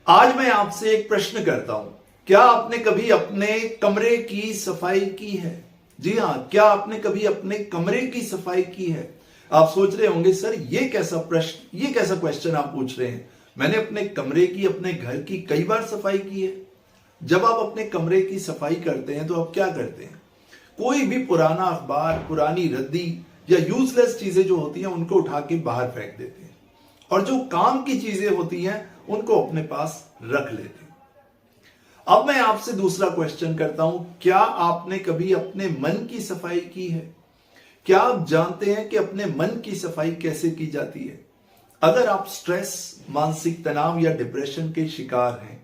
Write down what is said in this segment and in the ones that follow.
आज मैं आपसे एक प्रश्न करता हूं, क्या आपने कभी अपने कमरे की सफाई की है? जी हां, क्या आपने कभी अपने कमरे की सफाई की है? आप सोच रहे होंगे सर ये कैसा प्रश्न, ये कैसा क्वेश्चन आप पूछ रहे हैं। मैंने अपने कमरे की, अपने घर की कई बार सफाई की है। जब आप अपने कमरे की सफाई करते हैं तो आप क्या करते हैं? कोई भी पुराना अखबार, पुरानी रद्दी या यूजलेस चीजें जो होती हैं उनको उठा के बाहर फेंक देते हैं और जो काम की चीजें होती हैं उनको अपने पास रख लेते हैं। अब मैं आपसे दूसरा क्वेश्चन करता हूं, क्या आपने कभी अपने मन की सफाई की है? क्या आप जानते हैं कि अपने मन की सफाई कैसे की जाती है? अगर आप स्ट्रेस, मानसिक तनाव या डिप्रेशन के शिकार हैं,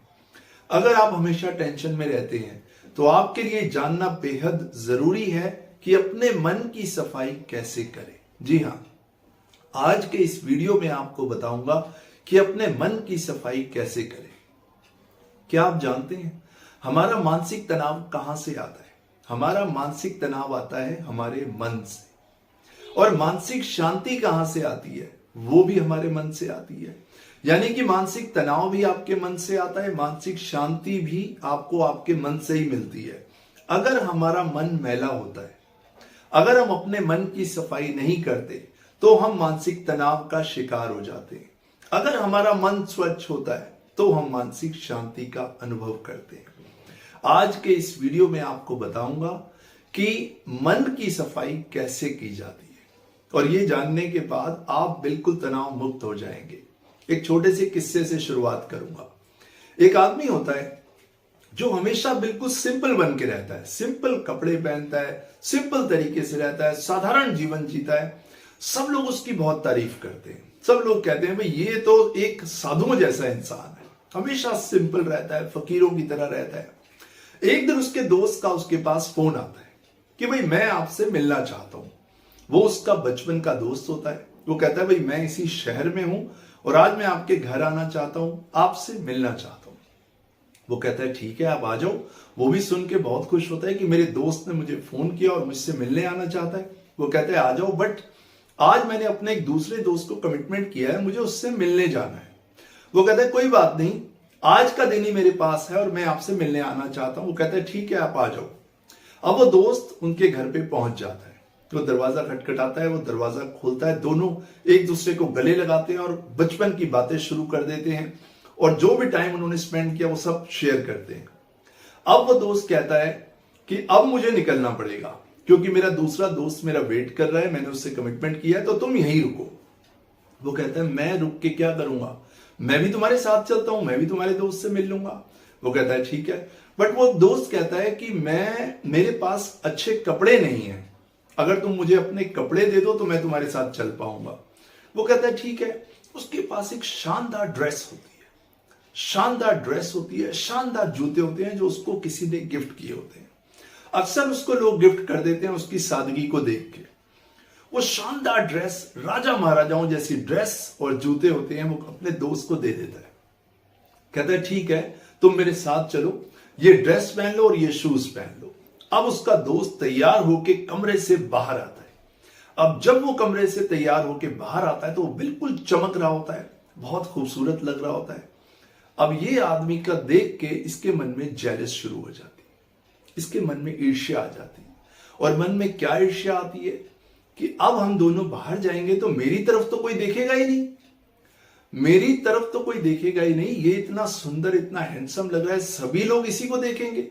अगर आप हमेशा टेंशन में रहते हैं, तो आपके लिए जानना बेहद जरूरी है कि अपने मन की सफाई कैसे करें। जी हां, आज के इस वीडियो में आपको बताऊंगा कि अपने मन की सफाई कैसे करें। क्या आप जानते हैं हमारा मानसिक तनाव कहां से आता है? हमारा मानसिक तनाव आता है हमारे मन से। और मानसिक शांति कहां से आती है? वो भी हमारे मन से आती है। यानी कि मानसिक तनाव भी आपके मन से आता है, मानसिक शांति भी आपको आपके मन से ही मिलती है। अगर हमारा मन मैला होता है, अगर हम अपने मन की सफाई नहीं करते, तो हम मानसिक तनाव का शिकार हो जाते हैं। अगर हमारा मन स्वच्छ होता है तो हम मानसिक शांति का अनुभव करते हैं। आज के इस वीडियो में आपको बताऊंगा कि मन की सफाई कैसे की जाती है, और ये जानने के बाद आप बिल्कुल तनाव मुक्त हो जाएंगे। एक छोटे से किस्से से शुरुआत करूंगा। एक आदमी होता है जो हमेशा बिल्कुल सिंपल बन के रहता है, सिंपल कपड़े पहनता है, सिंपल तरीके से रहता है, साधारण जीवन जीता है। सब लोग उसकी बहुत तारीफ करते हैं। सब लोग कहते हैं भाई ये तो एक साधुओं जैसा इंसान है, हमेशा सिंपल रहता है, फकीरों की तरह रहता है। एक दिन उसके दोस्त का उसके पास फोन आता है कि भाई मैं आपसे मिलना चाहता हूं। वो उसका बचपन का दोस्त होता है। वो कहता है भाई मैं इसी शहर में हूं और आज मैं आपके घर आना चाहता हूं, आपसे मिलना चाहता हूं। वो कहता है ठीक है, आप आ जाओ। वो भी सुन के बहुत खुश होता है कि मेरे दोस्त ने मुझे फोन किया और मुझसे मिलने आना चाहता है। वो कहता है आ जाओ, बट आज मैंने अपने एक दूसरे दोस्त को कमिटमेंट किया है, मुझे उससे मिलने जाना है। वो कहता है कोई बात नहीं, आज का दिन ही मेरे पास है और मैं आपसे मिलने आना चाहता हूं। वो कहता है ठीक है, आप आ जाओ। अब वो दोस्त उनके घर पे पहुंच जाता है। वो दरवाजा खटखटाता है, वो दरवाजा खोलता है। दोनों एक दूसरे को गले लगाते हैं और बचपन की बातें शुरू कर देते हैं और जो भी टाइम उन्होंने स्पेंड किया वो सब शेयर करते हैं। अब वो दोस्त कहता है कि अब मुझे निकलना पड़ेगा क्योंकि मेरा दूसरा दोस्त मेरा वेट कर रहा है, मैंने उससे कमिटमेंट किया है, तो तुम यहीं रुको। वो कहता है मैं रुक के क्या करूंगा, मैं भी तुम्हारे साथ चलता हूं, मैं भी तुम्हारे दोस्त से मिल लूंगा। वो कहता है ठीक है, बट वो दोस्त कहता है कि मेरे पास अच्छे कपड़े नहीं है, अगर तुम मुझे अपने कपड़े दे दो तो मैं तुम्हारे साथ चल पाऊंगा। वो कहता है ठीक है। उसके पास एक शानदार ड्रेस होती है, शानदार ड्रेस होती है, शानदार जूते होते हैं जो उसको किसी ने गिफ्ट किए होते हैं। अक्सर उसको लोग गिफ्ट कर देते हैं उसकी सादगी को देख के। वो शानदार ड्रेस, राजा महाराजाओं जैसी ड्रेस और जूते होते हैं, वो अपने दोस्त को दे देता है। कहता है ठीक है, तुम मेरे साथ चलो, ये ड्रेस पहन लो और ये शूज पहन लो। अब उसका दोस्त तैयार होके कमरे से बाहर आता है। अब जब वो कमरे से तैयार होके बाहर आता है तो वो बिल्कुल चमक रहा होता है, बहुत खूबसूरत लग रहा होता है। अब ये आदमी का देख के इसके मन में जेलस शुरू हो जाती है, इसके मन में ईर्ष्या आ जाती है। और मन में क्या ईर्ष्या आती है कि अब हम दोनों बाहर जाएंगे तो मेरी तरफ तो कोई देखेगा ही नहीं, मेरी तरफ तो कोई देखेगा ही नहीं। ये इतना सुंदर, इतना हैंडसम लग रहा है, सभी लोग इसी को देखेंगे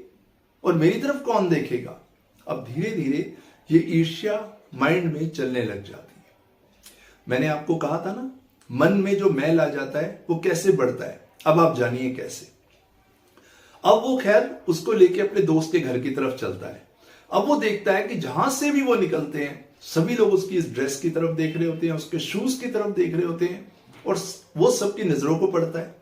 और मेरी तरफ कौन देखेगा। अब धीरे धीरे ये ईर्ष्या माइंड में चलने लग जाती है। मैंने आपको कहा था ना, मन में जो मैल आ जाता है वो कैसे बढ़ता है। अब आप जानिए कैसे। अब वो खैर उसको लेके अपने दोस्त के घर की तरफ चलता है। अब वो देखता है कि जहां से भी वो निकलते हैं सभी लोग उसकी इस ड्रेस की तरफ देख रहे होते हैं, उसके शूज की तरफ देख रहे होते हैं और वो सबकी नजरों को पड़ता है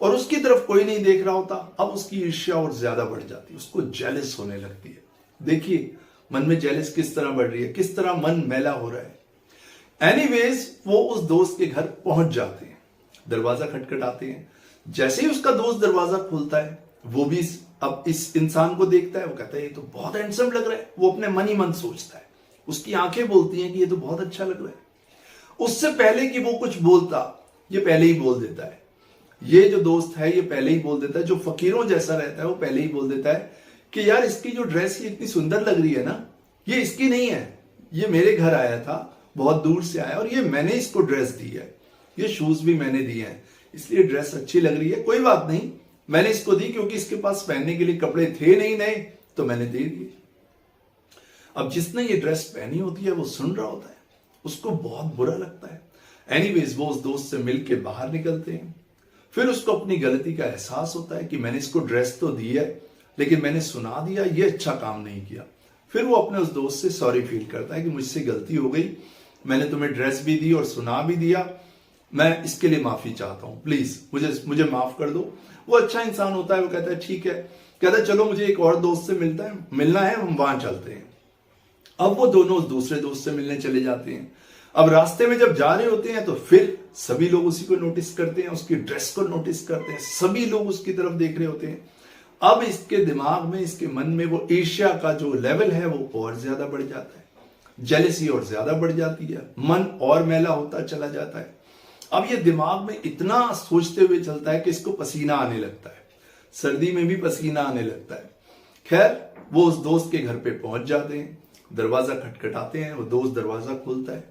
और उसकी तरफ कोई नहीं देख रहा होता। अब उसकी ईर्ष्या और ज्यादा बढ़ जाती है, उसको जेलस होने लगती है। देखिए मन में जेलस किस तरह बढ़ रही है, किस तरह मन मैला हो रहा है। एनीवेज वो उस दोस्त के घर पहुंच जाते हैं, दरवाजा खटखटाते हैं। जैसे ही उसका दोस्त दरवाजा खोलता है वो भी अब इस इंसान को देखता है। वो कहता है ये तो बहुत हैंडसम लग रहा है। वो अपने मन ही मन सोचता है, उसकी आंखें बोलती हैं कि ये तो बहुत अच्छा लग रहा है। उससे पहले कि वो कुछ बोलता, ये पहले ही बोल देता है ये जो दोस्त है ये पहले ही बोल देता है, जो फकीरों जैसा रहता है वो पहले ही बोल देता है कि यार इसकी जो ड्रेस ये इतनी सुंदर लग रही है ना, ये इसकी नहीं है, ये मेरे घर आया था, बहुत दूर से आया और ये मैंने इसको ड्रेस दी है, ये शूज भी मैंने दिए हैं, इसलिए ड्रेस अच्छी लग रही है, कोई बात नहीं, मैंने इसको दी क्योंकि इसके पास पहनने के लिए कपड़े थे नहीं नए, तो मैंने दे दिए। अब जिसने ये ड्रेस पहनी होती है वो सुन रहा होता है, उसको बहुत बुरा लगता है। एनीवेज वो उस दोस्त से मिलके बाहर निकलते हैं। फिर उसको अपनी गलती का एहसास होता है कि मैंने इसको ड्रेस तो दी है लेकिन मैंने सुना दिया, ये अच्छा काम नहीं किया। फिर वो अपने उस दोस्त से सॉरी फील करता है कि मुझसे गलती हो गई, मैंने तुम्हें ड्रेस भी दी और सुना भी दिया, मैं इसके लिए माफी चाहता हूं, प्लीज मुझे माफ कर दो। वो अच्छा इंसान होता है, वो कहता है ठीक है, कहता है चलो मुझे एक और दोस्त से मिलना है, हम वहां चलते हैं। अब वो दोनों उस दूसरे दोस्त से मिलने चले जाते हैं। अब रास्ते में जब जा रहे होते हैं तो फिर सभी लोग उसी को नोटिस करते हैं, उसकी ड्रेस को नोटिस करते हैं, सभी लोग उसकी तरफ देख रहे होते हैं। अब इसके दिमाग में, इसके मन में वो ईर्ष्या का जो लेवल है वो और ज्यादा बढ़ जाता है, जेलसी और ज्यादा बढ़ जाती है, मन और मैला होता चला जाता है। अब ये दिमाग में इतना सोचते हुए चलता है कि इसको पसीना आने लगता है, सर्दी में भी पसीना आने लगता है। खैर वो उस दोस्त के घर पे पहुंच जाते हैं, दरवाजा खटखटाते हैं, वो दोस्त दरवाजा खोलता है।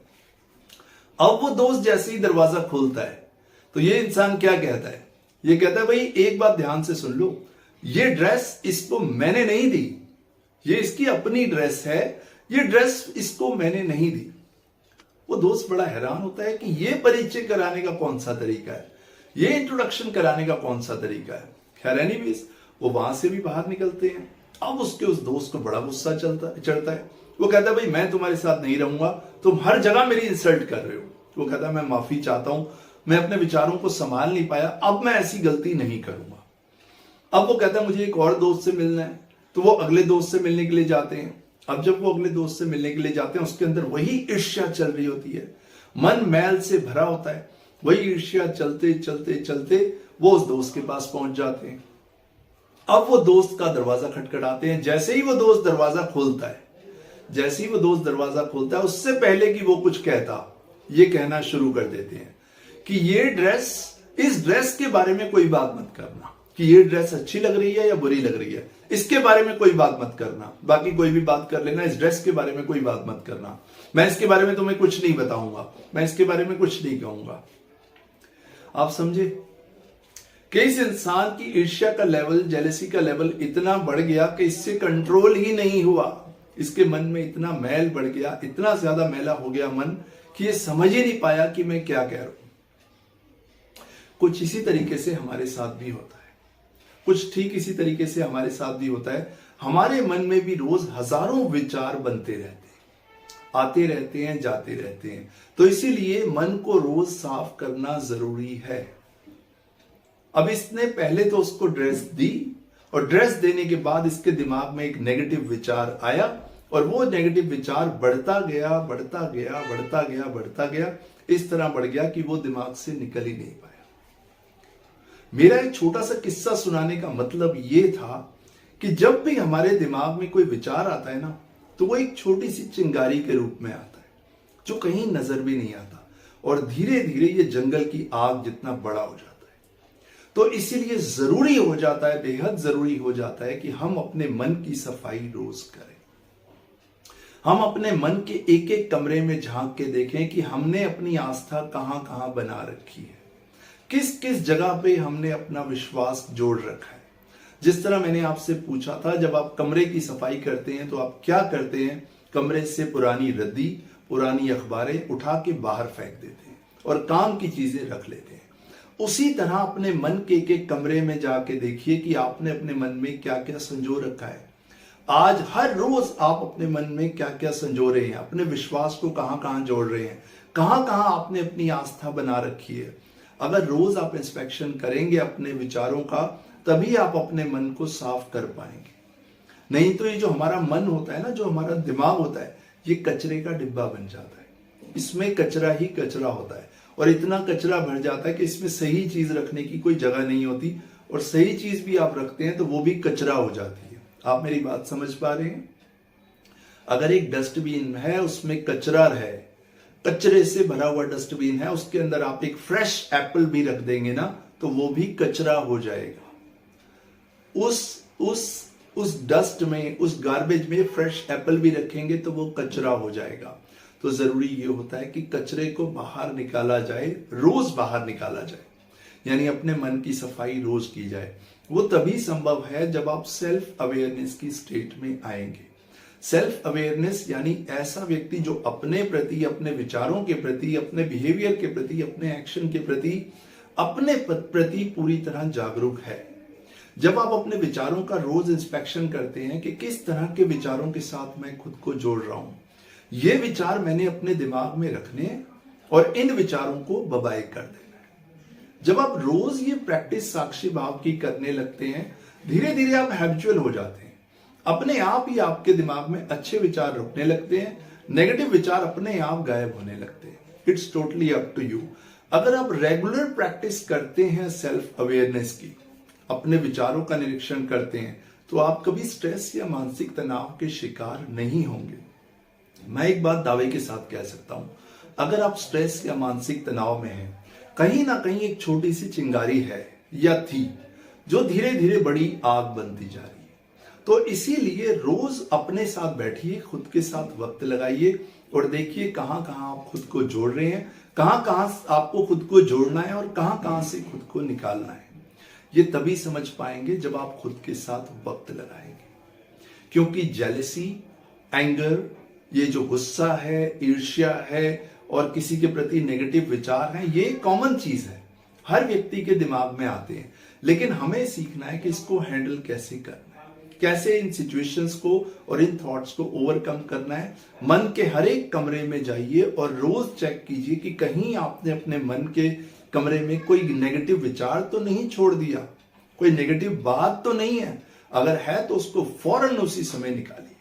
अब वो दोस्त जैसे ही दरवाजा खोलता है तो ये इंसान क्या कहता है, ये कहता है भाई एक बात ध्यान से सुन लो, ये ड्रेस इसको मैंने नहीं दी, ये इसकी अपनी ड्रेस है, ये ड्रेस इसको मैंने नहीं दी। वो दोस्त बड़ा हैरान होता है कि ये परिचय कराने का कौन सा तरीका है, ये इंट्रोडक्शन कराने का कौन सा तरीका है। खैर एनीवेज वो वहां से भी बाहर निकलते हैं। अब उसके उस दोस्त को बड़ा गुस्सा चढ़ता है। वो कहता है भाई मैं तुम्हारे साथ नहीं रहूंगा, तुम हर जगह मेरी इंसल्ट कर रहे हो। वो कहता है मैं माफी चाहता हूं, मैं अपने विचारों को संभाल नहीं पाया, अब मैं ऐसी गलती नहीं करूंगा। अब वो कहता है मुझे एक और दोस्त से मिलना है, तो वो अगले दोस्त से मिलने के लिए जाते हैं। अब जब वो अगले दोस्त से मिलने के लिए जाते हैं उसके अंदर वही ईर्ष्या चल रही होती है, मन मैल से भरा होता है, वही ईर्ष्या चलते चलते चलते वो उस दोस्त के पास पहुंच जाते हैं। अब वो दोस्त का दरवाजा खटखटाते हैं। जैसे ही वो दोस्त दरवाजा खोलता है, उससे पहले कि वो कुछ कहता, ये कहना शुरू कर देते हैं कि इस ड्रेस के बारे में कोई बात मत करना, कि ये ड्रेस अच्छी लग रही है या बुरी लग रही है, इसके बारे में कोई बात मत करना, बाकी कोई भी बात कर लेना, इस ड्रेस के बारे में कोई बात मत करना, मैं इसके बारे में तुम्हें कुछ नहीं बताऊंगा, मैं इसके बारे में कुछ नहीं कहूंगा। आप समझे कि इस इंसान की ईर्ष्या का लेवल, जेलसी का लेवल इतना बढ़ गया कि इससे कंट्रोल ही नहीं हुआ। इसके मन में इतना मैल बढ़ गया, इतना ज्यादा मैला हो गया मन कि ये समझ ही नहीं पाया कि मैं क्या कह रहा हूं। कुछ इसी तरीके से हमारे साथ भी होता है, कुछ ठीक इसी तरीके से हमारे साथ भी होता है। हमारे मन में भी रोज हजारों विचार बनते रहते हैं, आते रहते हैं, जाते रहते हैं। तो इसीलिए मन को रोज साफ करना जरूरी है। अब इसने पहले तो उसको ड्रेस दी और ड्रेस देने के बाद इसके दिमाग में एक नेगेटिव विचार आया और वो नेगेटिव विचार बढ़ता गया, बढ़ता गया, बढ़ता गया, बढ़ता गया, इस तरह बढ़ गया कि वो दिमाग से निकल ही नहीं पाया। मेरा एक छोटा सा किस्सा सुनाने का मतलब ये था कि जब भी हमारे दिमाग में कोई विचार आता है ना, तो वो एक छोटी सी चिंगारी के रूप में आता है जो कहीं नजर भी नहीं आता और धीरे धीरे ये जंगल की आग जितना बड़ा हो जाता है। तो इसीलिए जरूरी हो जाता है, बेहद जरूरी हो जाता है कि हम अपने मन की सफाई रोज करें। हम अपने मन के एक एक कमरे में झांक के देखें कि हमने अपनी आस्था कहां कहां बना रखी है, किस किस जगह पे हमने अपना विश्वास जोड़ रखा है। जिस तरह मैंने आपसे पूछा था, जब आप कमरे की सफाई करते हैं तो आप क्या करते हैं, कमरे से पुरानी रद्दी, पुरानी अखबारें उठा के बाहर फेंक देते हैं और काम की चीजें रख लेते हैं। उसी तरह अपने मन के एक कमरे में जाके देखिए कि आपने अपने मन में क्या क्या संजो रखा है। आज हर रोज आप अपने मन में क्या क्या संजो रहे हैं, अपने विश्वास को कहां कहां जोड़ रहे हैं, कहां कहां आपने अपनी आस्था बना रखी है। अगर रोज आप इंस्पेक्शन करेंगे अपने विचारों का, तभी आप अपने मन को साफ कर पाएंगे। नहीं तो ये जो हमारा मन होता है ना, जो हमारा दिमाग होता है, ये कचरे का डिब्बा बन जाता है। इसमें कचरा ही कचरा होता है और इतना कचरा भर जाता है कि इसमें सही चीज रखने की कोई जगह नहीं होती, और सही चीज भी आप रखते हैं तो वो भी कचरा हो जाती है। आप मेरी बात समझ पा रहे हैं? अगर एक डस्टबिन है, उसमें कचरा है, कचरे से भरा हुआ डस्टबिन है, उसके अंदर आप एक फ्रेश एप्पल भी रख देंगे ना, तो वो भी कचरा हो जाएगा। उस डस्ट में, उस गार्बेज में फ्रेश एप्पल भी रखेंगे तो वो कचरा हो जाएगा। तो जरूरी ये होता है कि कचरे को बाहर निकाला जाए, रोज बाहर निकाला जाए, यानी अपने मन की सफाई रोज की जाए। वो तभी संभव है जब आप सेल्फ अवेयरनेस की स्टेट में आएंगे। सेल्फ अवेयरनेस यानी ऐसा व्यक्ति जो अपने प्रति, अपने विचारों के प्रति, अपने बिहेवियर के प्रति, अपने एक्शन के प्रति, अपने प्रति पूरी तरह जागरूक है। जब आप अपने विचारों का रोज इंस्पेक्शन करते हैं कि किस तरह के विचारों के साथ मैं खुद को जोड़ रहा हूं, ये विचार मैंने अपने दिमाग में रखने और इन विचारों को बबाई कर देना है। जब आप रोज ये प्रैक्टिस साक्षी भाव की करने लगते हैं, धीरे धीरे आप हैबिचुअल हो जाते हैं। अपने आप ही आपके दिमाग में अच्छे विचार रुकने लगते हैं, नेगेटिव विचार अपने आप गायब होने लगते हैं। It's totally up to you. अगर आप रेगुलर प्रैक्टिस करते हैं सेल्फ अवेयरनेस की, अपने विचारों का निरीक्षण करते हैं, तो आप कभी स्ट्रेस या मानसिक तनाव के शिकार नहीं होंगे। मैं एक बात दावे के साथ कह सकता हूं, अगर आप स्ट्रेस या मानसिक तनाव में हैं, कहीं ना कहीं एक छोटी सी चिंगारी है या थी जो धीरे धीरे बड़ी आग बनती जा रही है। तो इसीलिए रोज अपने साथ बैठिए, खुद के साथ वक्त लगाइए और देखिए कहां कहां आप खुद को जोड़ रहे हैं, कहां कहां आपको खुद को जोड़ना है और कहां कहां से खुद को निकालना है। ये तभी समझ पाएंगे जब आप खुद के साथ वक्त लगाएंगे, क्योंकि जेलसी, एंगर, ये जो गुस्सा है, ईर्ष्या है और किसी के प्रति नेगेटिव विचार हैं, ये कॉमन चीज है, हर व्यक्ति के दिमाग में आते हैं। लेकिन हमें सीखना है कि इसको हैंडल कैसे करना है, कैसे इन सिचुएशंस को और इन थॉट्स को ओवरकम करना है। मन के हर एक कमरे में जाइए और रोज चेक कीजिए कि कहीं आपने अपने मन के कमरे में कोई नेगेटिव विचार तो नहीं छोड़ दिया, कोई नेगेटिव बात तो नहीं है। अगर है तो उसको फौरन उसी समय निकालिए।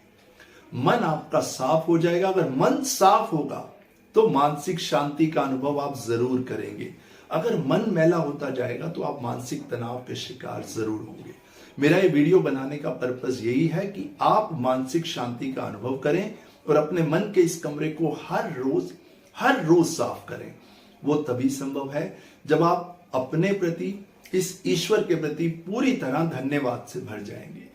मन आपका साफ हो जाएगा। अगर मन साफ होगा तो मानसिक शांति का अनुभव आप जरूर करेंगे। अगर मन मैला होता जाएगा तो आप मानसिक तनाव के शिकार जरूर होंगे। मेरा ये वीडियो बनाने का पर्पस यही है कि आप मानसिक शांति का अनुभव करें और अपने मन के इस कमरे को हर रोज साफ करें। वो तभी संभव है जब आप अपने प्रति, इस ईश्वर के प्रति पूरी तरह धन्यवाद से भर जाएंगे।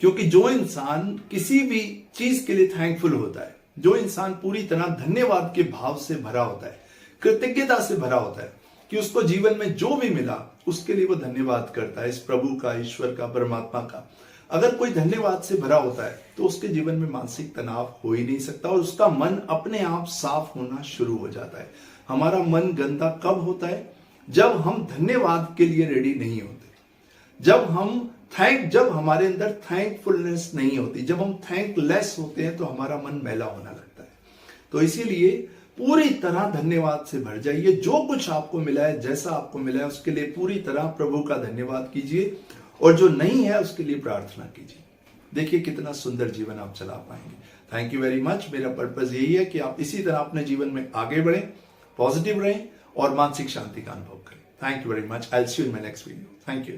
क्योंकि जो इंसान किसी भी चीज के लिए थैंकफुल होता है, जो इंसान पूरी तरह धन्यवाद के भाव से भरा होता है, कृतज्ञता से भरा होता है कि उसको जीवन में जो भी मिला उसके लिए वो धन्यवाद करता है, इस प्रभु का, ईश्वर का, परमात्मा का। अगर कोई धन्यवाद से भरा होता है तो उसके जीवन में मानसिक तनाव हो ही नहीं सकता और उसका मन अपने आप साफ होना शुरू हो जाता है। हमारा मन गंदा कब होता है? जब हम धन्यवाद के लिए रेडी नहीं होते, जब हमारे अंदर थैंकफुलनेस नहीं होती, जब हम थैंकलेस होते हैं तो हमारा मन मैला होना लगता है। तो इसीलिए पूरी तरह धन्यवाद से भर जाइए। जो कुछ आपको मिला है, जैसा आपको मिला है, उसके लिए पूरी तरह प्रभु का धन्यवाद कीजिए और जो नहीं है उसके लिए प्रार्थना कीजिए। देखिए कितना सुंदर जीवन आप चला पाएंगे। Thank you very much. मेरा पर्पस यही है कि आप इसी तरह अपने जीवन में आगे बढ़ें, पॉजिटिव रहें और मानसिक शांति का अनुभव करें। Thank you very much. I will see you in my next video. Thank you.